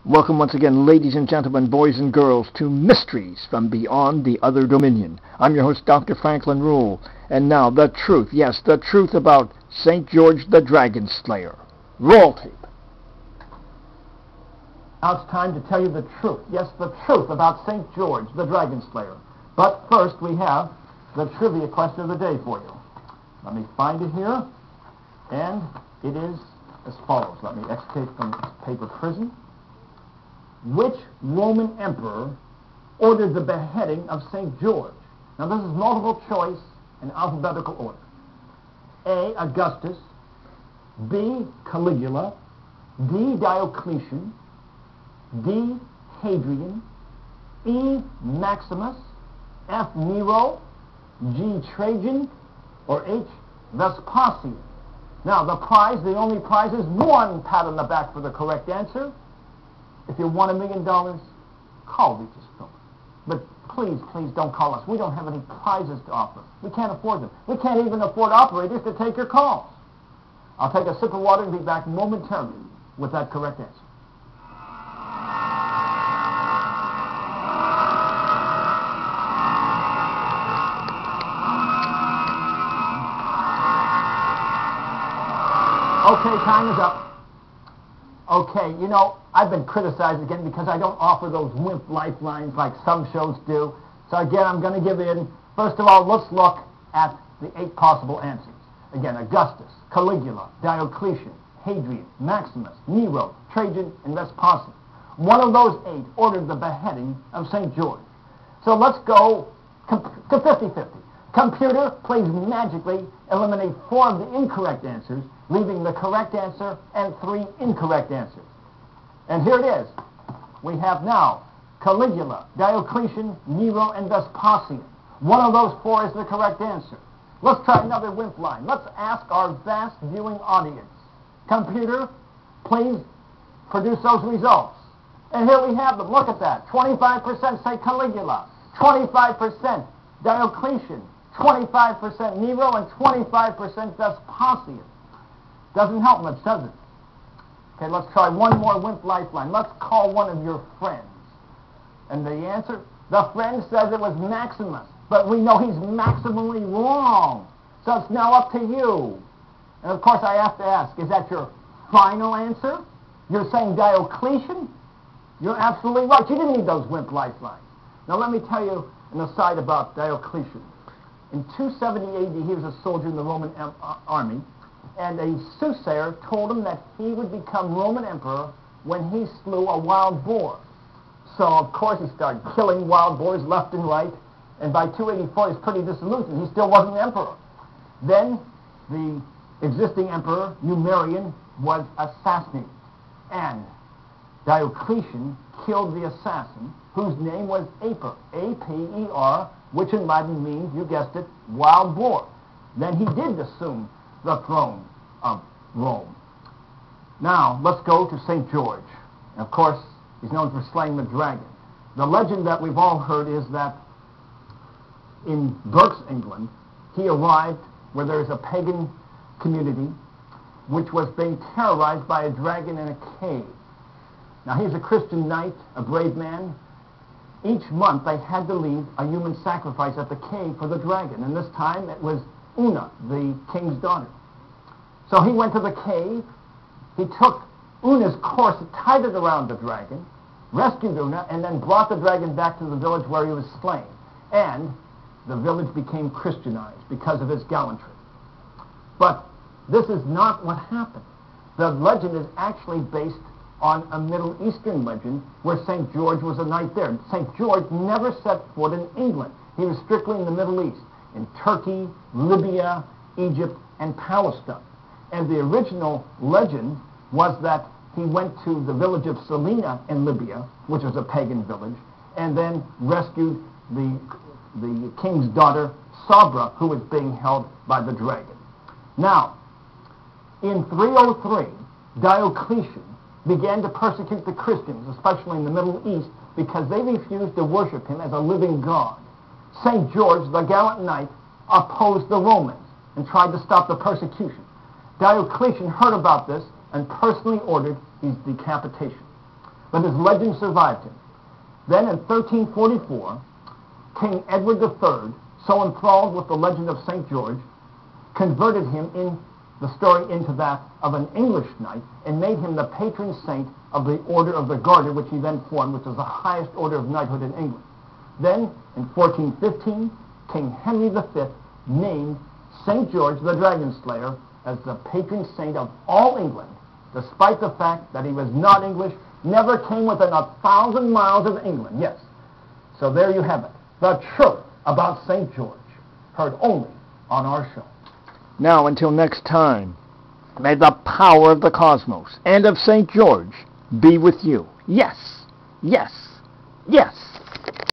Welcome once again, ladies and gentlemen, boys and girls, to Mysteries from Beyond the Other Dominion. I'm your host, Dr. Franklin Ruehl, and now the truth, yes, the truth about St. George the Dragon Slayer. Roll tape. Now it's time to tell you the truth, yes, the truth about St. George the Dragon Slayer. But first we have the trivia question of the day for you. Let me find it here, and it is as follows. Let me extricate from paper prison. Which Roman emperor ordered the beheading of St. George? Now this is multiple choice in alphabetical order. A. Augustus, B. Caligula, D. Diocletian, D. Hadrian, E. Maximus, F. Nero, G. Trajan, or H. Vespasian. Now the only prize is one pat on the back for the correct answer. If you want $1 million, call Regis Phillips. But please, please don't call us. We don't have any prizes to offer. We can't afford them. We can't even afford operators to take your calls. I'll take a sip of water and be back momentarily with that correct answer. Okay, time is up. Okay, you know, I've been criticized again because I don't offer those wimp lifelines like some shows do. So again, I'm going to give in. First of all, let's look at the 8 possible answers. Again, Augustus, Caligula, Diocletian, Hadrian, Maximus, Nero, Trajan, and Vespasian. One of those 8 ordered the beheading of St. George. So let's go to 50-50. Computer, please magically eliminate 4 of the incorrect answers, leaving the correct answer and 3 incorrect answers. And here it is. We have now Caligula, Diocletian, Nero, and Vespasian. One of those 4 is the correct answer. Let's try another wimp line. Let's ask our vast viewing audience. Computer, please produce those results. And here we have them. Look at that. 25% say Caligula, 25% Diocletian, 25% Nero, and 25% Vespasian. Doesn't help much, does it? Okay, let's try one more wimp lifeline. Let's call one of your friends. And the answer? The friend says it was Maximus. But we know he's maximally wrong. So it's now up to you. And of course I have to ask, is that your final answer? You're saying Diocletian? You're absolutely right. You didn't need those wimp lifelines. Now let me tell you an aside about Diocletian. In 270 AD, he was a soldier in the Roman army. And a soothsayer told him that he would become Roman emperor when he slew a wild boar. So, of course, he started killing wild boars left and right, and by 284, he's pretty disillusioned. He still wasn't emperor. Then, the existing emperor, Numerian, was assassinated, and Diocletian killed the assassin, whose name was Aper, A-P-E-R, which in Latin means, you guessed it, wild boar. Then he did assume the throne of Rome. Now, let's go to St. George. Of course, he's known for slaying the dragon. The legend that we've all heard is that in Berks, England, he arrived where there is a pagan community which was being terrorized by a dragon in a cave. Now, he's a Christian knight, a brave man. Each month, they had to leave a human sacrifice at the cave for the dragon, and this time it was Una, the king's daughter. So he went to the cave, he took Una's corset, tied it around the dragon, rescued Una, and then brought the dragon back to the village where he was slain. And the village became Christianized because of his gallantry. But this is not what happened. The legend is actually based on a Middle Eastern legend where St. George was a knight there. St. George never set foot in England. He was strictly in the Middle East, in Turkey, Libya, Egypt, and Palestine. And the original legend was that he went to the village of Salina in Libya, which was a pagan village, and then rescued the king's daughter, Sabra, who was being held by the dragon. Now, in 303, Diocletian began to persecute the Christians, especially in the Middle East, because they refused to worship him as a living god. St. George, the gallant knight, opposed the Romans and tried to stop the persecution. Diocletian heard about this and personally ordered his decapitation. but his legend survived him. Then in 1344, King Edward III, so enthralled with the legend of St. George, converted him in the story into that of an English knight and made him the patron saint of the Order of the Garter, which he then formed, which was the highest order of knighthood in England. Then, in 1415, King Henry V named St. George the Dragon Slayer as the patron saint of all England, despite the fact that he was not English, never came within 1,000 miles of England. Yes. So there you have it. The truth about St. George, heard only on our show. Now, until next time, may the power of the cosmos and of St. George be with you. Yes, yes, yes.